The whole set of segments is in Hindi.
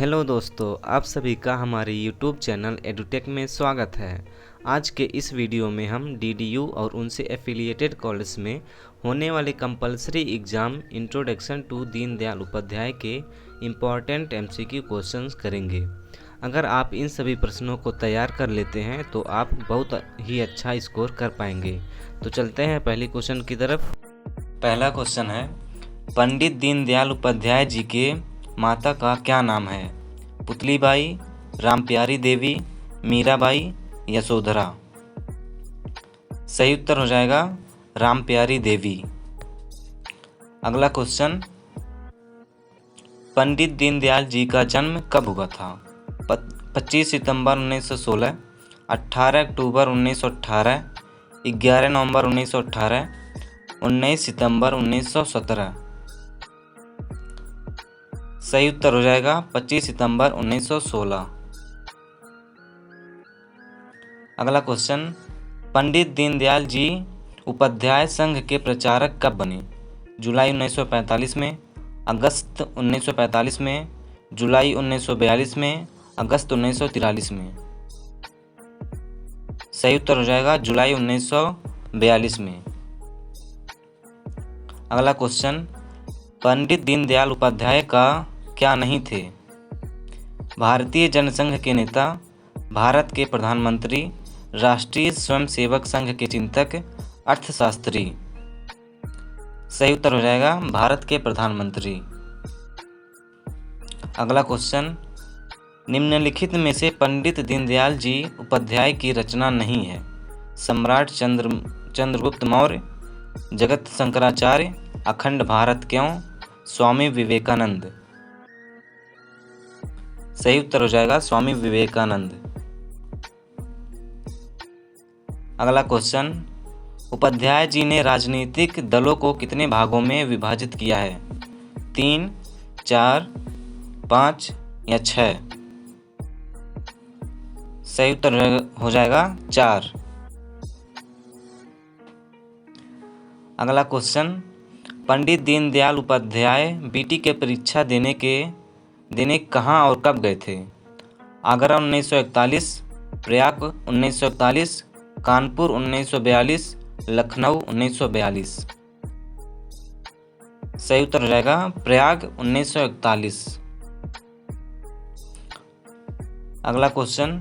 हेलो दोस्तों, आप सभी का हमारे YouTube चैनल एडुटेक में स्वागत है। आज के इस वीडियो में हम DDU और उनसे एफिलिएटेड कॉलेज में होने वाले compulsory exam introduction to Deendayal Upadhyaya के इम्पॉर्टेंट MCQ क्वेश्चंस करेंगे। अगर आप इन सभी प्रश्नों को तैयार कर लेते हैं तो आप बहुत ही अच्छा स्कोर कर पाएंगे। तो चलते हैं पहले क्वेश्चन की तरफ। पहला क्वेश्चन है, पंडित दीनदयाल उपाध्याय जी के माता का क्या नाम है? पुतलीबाई, रामप्यारी देवी, मीराबाई, यशोधरा। सही उत्तर हो जाएगा रामप्यारी देवी। अगला क्वेश्चन, पंडित दीनदयाल जी का जन्म कब हुआ था? 25 सितंबर 1916, 18 अक्टूबर 1918, 11 नवंबर 1918, 19 सितंबर 1917। सही उत्तर हो जाएगा 25 सितंबर 1916। अगला क्वेश्चन, पंडित दीनदयाल जी उपाध्याय संघ के प्रचारक कब बने? जुलाई 1945 में, अगस्त 1945 में, जुलाई 1942 में, अगस्त 1943 में। सही उत्तर हो जाएगा जुलाई 1942 में। अगला क्वेश्चन, पंडित दीनदयाल उपाध्याय का क्या नहीं थे? भारतीय जनसंघ के नेता, भारत के प्रधानमंत्री, राष्ट्रीय स्वयंसेवक संघ के चिंतक, अर्थशास्त्री। सही उत्तर हो जाएगा भारत के प्रधानमंत्री। अगला क्वेश्चन, निम्नलिखित में से पंडित दीनदयाल जी उपाध्याय की रचना नहीं है? सम्राट चंद्रगुप्त मौर्य, जगत शंकराचार्य, अखंड भारत क्यों, स्वामी विवेकानंद। सही उत्तर हो जाएगा स्वामी विवेकानंद। अगला क्वेश्चन, उपाध्याय जी ने राजनीतिक दलों को कितने भागों में विभाजित किया है? 3, 4, 5 या 6? सही उत्तर हो जाएगा 4। अगला क्वेश्चन, पंडित दीनदयाल उपाध्याय बीटी के परीक्षा देने कहाँ और कब गए थे? आगरा 1941, प्रयाग 1941, कानपुर 1942, लखनऊ 1942। सही उत्तर हो जाएगा प्रयाग 1941। अगला क्वेश्चन,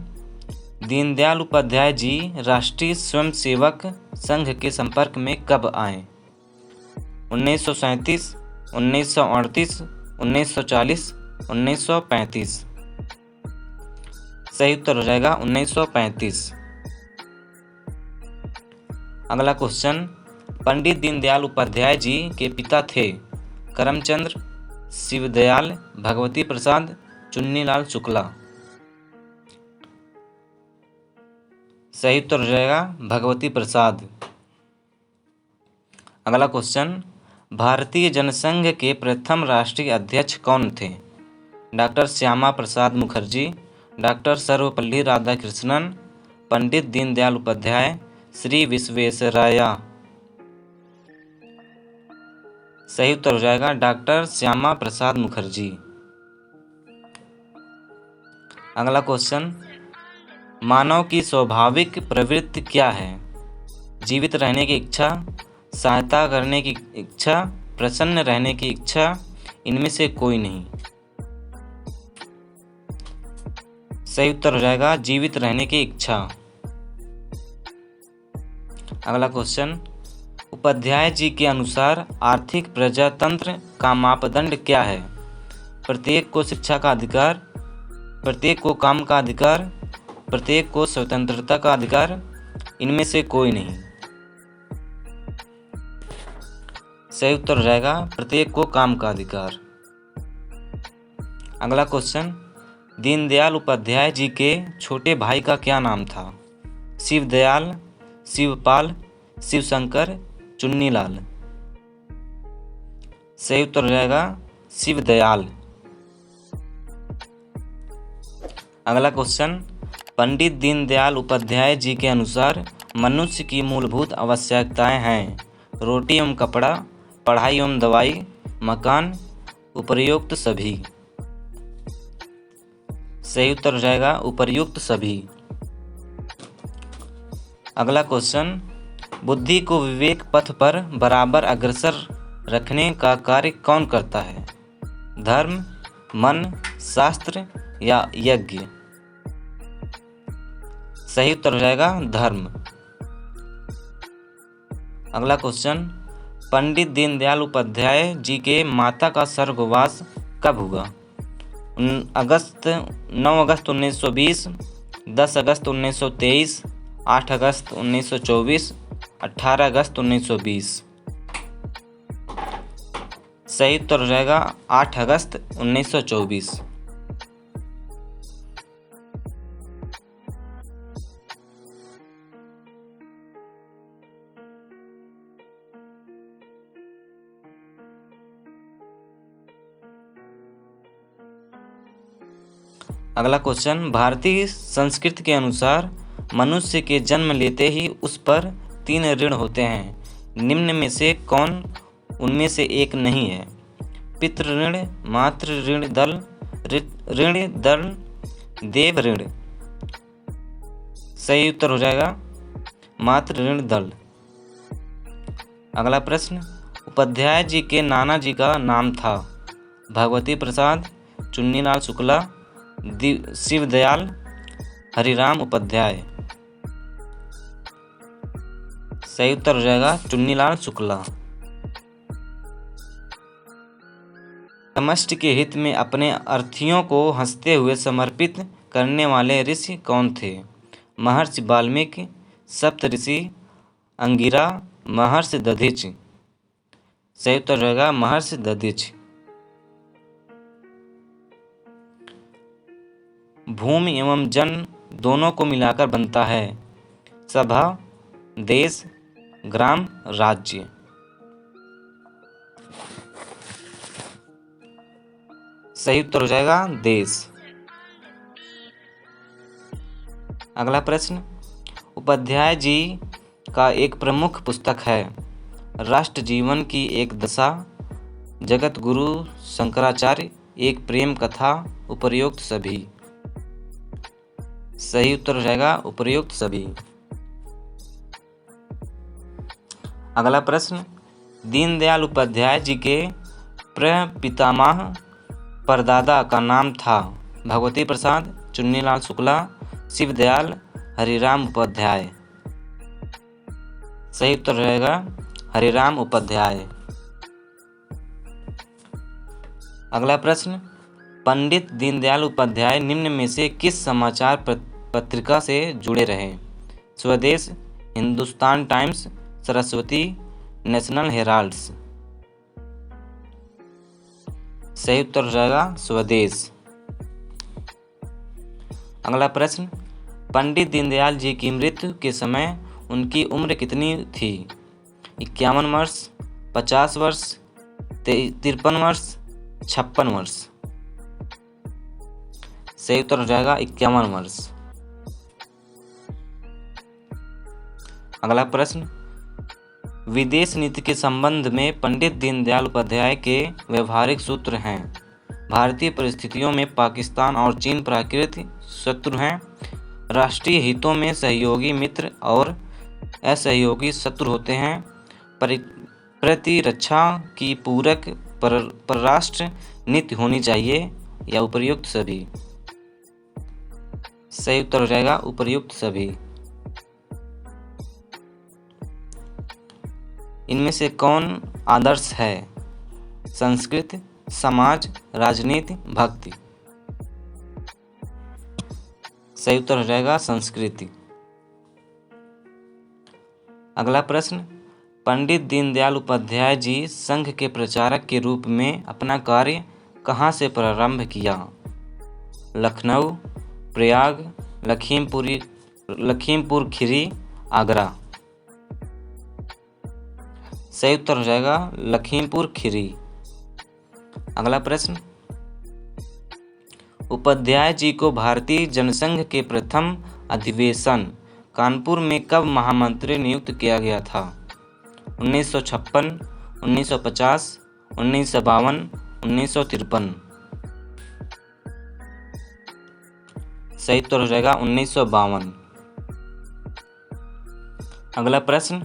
दीनदयाल उपाध्याय जी राष्ट्रीय स्वयंसेवक संघ के संपर्क में कब आए? 1937, 1938, 1940, 1935। सही उत्तर हो जाएगा 1935। अगला क्वेश्चन, पंडित दीनदयाल उपाध्याय जी के पिता थे? करमचंद्र, शिवदयाल, भगवती प्रसाद, चुन्नीलाल शुक्ला। सही उत्तर हो जाएगा भगवती प्रसाद। अगला क्वेश्चन, भारतीय जनसंघ के प्रथम राष्ट्रीय अध्यक्ष कौन थे? Doctor Shyama Prasad Mukherjee, doctor Sarvepalli Radhakrishnan, Pandit Deendayal Upadhyay, Shri Visvesvaraya. सही उत्तर हो जाएगा डॉक्टर श्यामा प्रसाद मुखर्जी। अगला क्वेश्चन, मानव की स्वाभाविक प्रवृत्ति क्या है? जीवित रहने की इच्छा, सहायता करने की इच्छा, प्रसन्न रहने की इच्छा, इनमें से कोई नहीं। सही उत्तर हो जाएगा जीवित रहने की इच्छा। अगला क्वेश्चन, उपाध्याय जी के अनुसार आर्थिक प्रजातंत्र का मापदंड क्या है? प्रत्येक को शिक्षा का अधिकार, प्रत्येक को काम का अधिकार, प्रत्येक को स्वतंत्रता का अधिकार, इनमें से कोई नहीं। सही उत्तर हो जाएगा प्रत्येक को काम का अधिकार। अगला क्वेश्चन, दीनदयाल उपाध्याय जी के छोटे भाई का क्या नाम था? शिवदयाल, शिवपाल, शिवशंकर, चुन्नीलाल। सही उत्तर हो जाएगा शिवदयाल। अगला क्वेश्चन, पंडित दीनदयाल उपाध्याय जी के अनुसार मनुष्य की मूलभूत आवश्यकताएं हैं? रोटी एवं कपड़ा, पढ़ाई एवं दवाई, मकान, उपरोक्त सभी। सही उत्तर हो जाएगा उपर्युक्त सभी। अगला क्वेश्चन, बुद्धि को विवेक पथ पर बराबर अग्रसर रखने का कार्य कौन करता है? धर्म, मन, शास्त्र या यज्ञ? सही उत्तर हो जाएगा धर्म। अगला क्वेश्चन, पंडित दीनदयाल उपाध्याय जी के माता का स्वर्गवास कब हुआ? 9 अगस्त 1920, 10 अगस्त 1923, 8 अगस्त 1924, 18 अगस्त 1920? सही उत्तर हो जाएगा 8 अगस्त 1924। अगला क्वेश्चन, भारतीय संस्कृति के अनुसार मनुष्य के जन्म लेते ही उस पर 3 ऋण होते हैं। निम्न में से कौन उनमें से एक नहीं है? पितृ ऋण, मातृ ऋण दल, ऋण दल, देव ऋण? सही उत्तर हो जाएगा मातृ ऋण दल। अगला प्रश्न, उपाध्याय जी के नाना जी का नाम था? भगवती प्रसाद, चुन्नीलाल शुक्ला, शिवदयाल, हरिराम उपाध्याय? सही उत्तर हो जाएगा चुन्नीलाल शुक्ला। समष्टि के हित में अपने अर्थियों को हंसते हुए समर्पित करने वाले ऋषि कौन थे? महर्षि वाल्मीकि, सप्तऋषि, अंगिरा, महर्षि दधीच? सही उत्तर रहेगा महर्षि दधीच। भूमि एवं जन दोनों को मिलाकर बनता है सभा, देश, ग्राम, राज्य? सही उत्तर हो जाएगा देश। अगला प्रश्न, उपाध्याय जी का एक प्रमुख पुस्तक है? राष्ट्र जीवन की एक दशा, जगत गुरु शंकराचार्य, एक प्रेम कथा, उपर्युक्त सभी? सही उत्तर हो जाएगा उपर्युक्त सभी। अगला प्रश्न, दीनदयाल उपाध्याय जी के प्रपितामह परदादा का नाम था? भगवती प्रसाद, चुन्नीलाल शुक्ला, शिवदयाल, हरिराम उपाध्याय? सही उत्तर रहेगा हरिराम उपाध्याय। अगला प्रश्न, पंडित दीनदयाल उपाध्याय निम्न में से किस समाचार पत्रिका से जुड़े रहे? स्वदेश, हिंदुस्तान टाइम्स, सरस्वती, नेशनल हेराल्ड्स? सही उत्तर हो जाएगा स्वदेश। अगला प्रश्न, पंडित दीनदयाल जी की मृत्यु के समय उनकी उम्र कितनी थी? 51 वर्ष, 50 वर्ष, 53 वर्ष, 56 वर्ष? सही उत्तर हो जाएगा 51 वर्ष। अगला प्रश्न, विदेश नीति के संबंध में पंडित दीनदयाल उपाध्याय के व्यवहारिक सूत्र हैं? भारतीय परिस्थितियों में पाकिस्तान और चीन प्राकृतिक शत्रु हैं। राष्ट्रीय हितों में सहयोगी मित्र और असहयोगी शत्रु होते हैं। प्रतिरक्षा की पूरक परराष्ट्र नीति होनी चाहिए या उपर्युक्त सभी? सही उत्तर हो जाएगा उपर्युक्त सभी। इनमें से कौन आदर्श है? संस्कृति, समाज, राजनीति, भक्ति? सही उत्तर हो जाएगा संस्कृति। अगला प्रश्न, पंडित दीनदयाल उपाध्याय जी संघ के प्रचारक के रूप में अपना कार्य कहाँ से प्रारंभ किया? लखनऊ, प्रयाग, लखीमपुर खीरी, आगरा? सही उत्तर हो जाएगा लखीमपुर खीरी। अगला प्रश्न, उपाध्याय जी को भारतीय जनसंघ के प्रथम अधिवेशन कानपुर में कब महामंत्री नियुक्त किया गया था? 1956, 1950, 1952, 1953? सही उत्तर हो जाएगा 1952। अगला प्रश्न,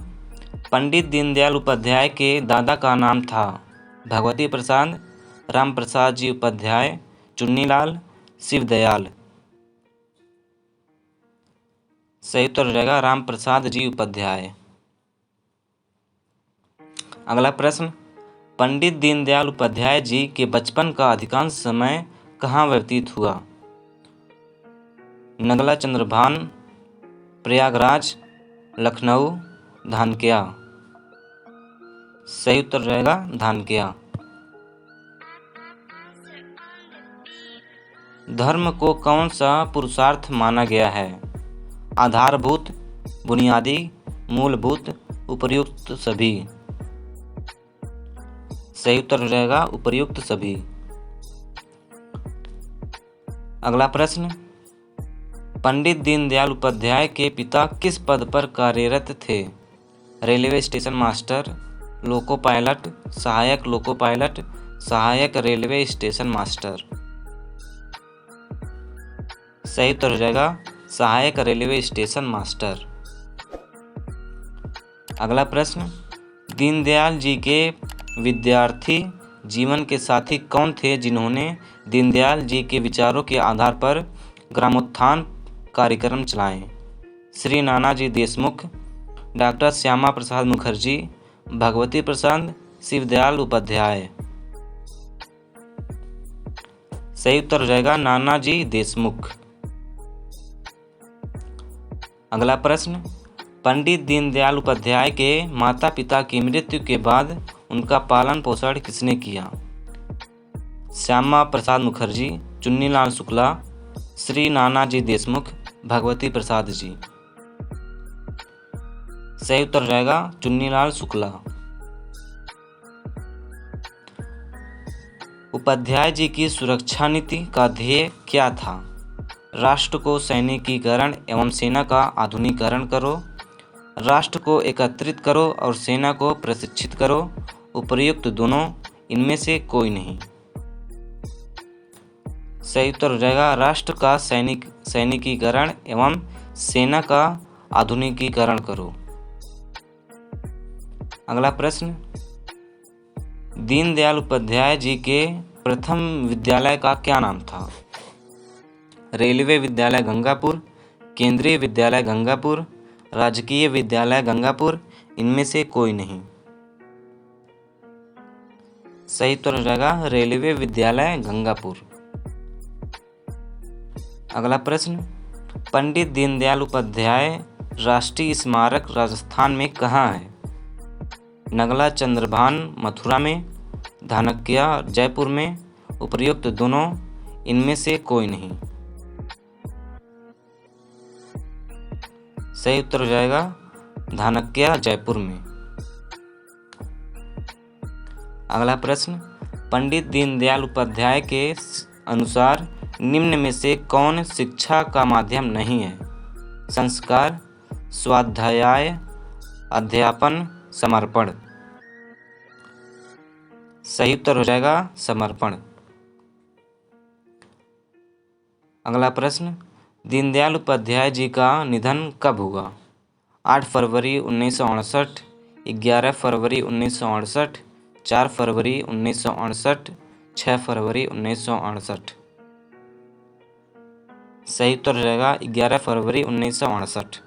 पंडित दीनदयाल उपाध्याय के दादा का नाम था? भगवती प्रसाद, राम प्रसाद जी उपाध्याय, चुन्नीलाल, शिवदयाल। सही उत्तर हो जाएगा राम प्रसाद जी उपाध्याय। अगला प्रश्न, पंडित दीनदयाल उपाध्याय जी के बचपन का अधिकांश समय कहाँ व्यतीत हुआ? नगला चंद्रभान, प्रयागराज, लखनऊ, धानक्या। सही उत्तर रहेगा धानक्या। धर्म को कौन सा पुरुषार्थ माना गया है? आधारभूत, बुनियादी, मूलभूत, उपर्युक्त सभी। सही उत्तर हो जाएगा उपर्युक्त सभी। अगला प्रश्न, पंडित दीनदयाल उपाध्याय के पिता किस पद पर कार्यरत थे? Railway station master, loco pilot, सहायक लोको पायलट, सहायक रेलवे स्टेशन मास्टर। सही उत्तर हो जाएगा सहायक रेलवे स्टेशन मास्टर। अगला प्रश्न, दीनदयाल जी के विद्यार्थी जीवन के साथी कौन थे जिन्होंने दीनदयाल जी के विचारों के आधार पर ग्रामोत्थान कार्यक्रम चलाए? श्री नानाजी देशमुख, डॉक्टर श्यामा प्रसाद मुखर्जी, भगवती प्रसाद, शिवदयाल उपाध्याय। सही उत्तर हो जाएगा नानाजी देशमुख। अगला प्रश्न, पंडित दीनदयाल उपाध्याय के माता पिता की मृत्यु के बाद उनका पालन पोषण किसने किया? श्यामा प्रसाद मुखर्जी, चुन्नीलाल शुक्ला, श्री नानाजी देशमुख, भगवती प्रसाद जी। सही उत्तर हो जाएगा चुन्नीलाल शुक्ला। उपाध्याय जी की सुरक्षा नीति का ध्येय क्या था? राष्ट्र को सैनिकीकरण एवं सेना का आधुनिकीकरण करो, राष्ट्र को एकत्रित करो और सेना को प्रशिक्षित करो, उपर्युक्त दोनों, इनमें से कोई नहीं। सही उत्तर हो जाएगा राष्ट्र का सैनिकीकरण एवं सेना का आधुनिकीकरण करो। अगला प्रश्न, दीनदयाल उपाध्याय जी के प्रथम विद्यालय का क्या नाम था? रेलवे विद्यालय गंगापुर, केंद्रीय विद्यालय गंगापुर, राजकीय विद्यालय गंगापुर, इनमें से कोई नहीं। सही उत्तर हो जाएगा रेलवे विद्यालय गंगापुर। अगला प्रश्न, पंडित दीनदयाल उपाध्याय राष्ट्रीय स्मारक राजस्थान में कहाँ है? नगला चंद्रभान मथुरा में, धानक्या जयपुर में, उपर्युक्त दोनों, इनमें से कोई नहीं। सही उत्तर हो जाएगा धानक्या जयपुर में। अगला प्रश्न, पंडित दीनदयाल उपाध्याय के अनुसार निम्न में से कौन शिक्षा का माध्यम नहीं है? संस्कार, स्वाध्याय, अध्यापन, समर्पण। सही उत्तर हो जाएगा समर्पण। अगला प्रश्न, दीनदयाल उपाध्याय जी का निधन कब हुआ? 8 फरवरी 1968, 11 फरवरी 1968, 4 फरवरी 1968, 6 फरवरी 1968। सही उत्तर हो जाएगा 11 फरवरी 1968।